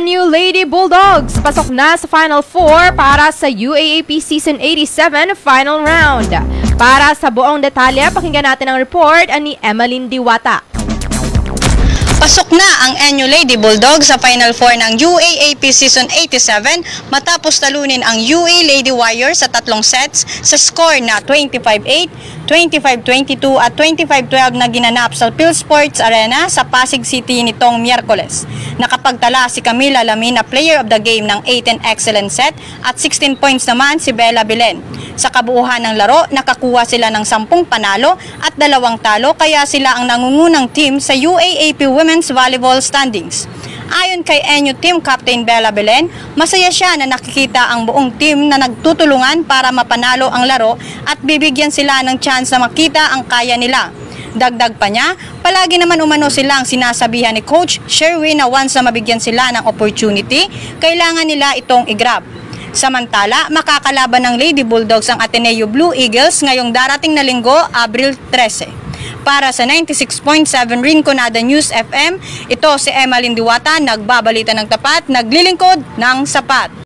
NU Lady Bulldogs pasok na sa Final Four para sa UAAP Season 87 Final Round. Para sa buong detalye, pakinggan natin ang report ni Emeline Diwata. Pasok na ang NU Lady Bulldogs sa Final Four ng UAAP Season 87 matapos talunin ang UA Lady Warriors sa tatlong sets sa score na 25-8, 25-22 at 25-12 na ginanap sa PhilSports Arena sa Pasig City nitong Miyerkules. Nakapagtala si Camila Lamin na player of the game ng 18 excellent set at 16 points naman si Bella Belen. Sa kabuuhan ng laro, nakakuha sila ng 10 panalo at 2 talo kaya sila ang nangungunang team sa UAAP Women's Volleyball Standings. Ayon kay NU Team Captain Bella Belen, masaya siya na nakikita ang buong team na nagtutulungan para mapanalo ang laro at bibigyan sila ng chance na makita ang kaya nila. Dagdag pa niya, palagi naman umano silang sinasabihan ni Coach Sherwin na once na mabigyan sila ng opportunity, kailangan nila itong i-grab. Samantala, makakalaban ng Lady Bulldogs ang Ateneo Blue Eagles ngayong darating na linggo, Abril 13. Para sa 96.7 Rinconada News FM, ito si Emeline Diwata, nagbabalita ng tapat, naglilingkod ng sapat.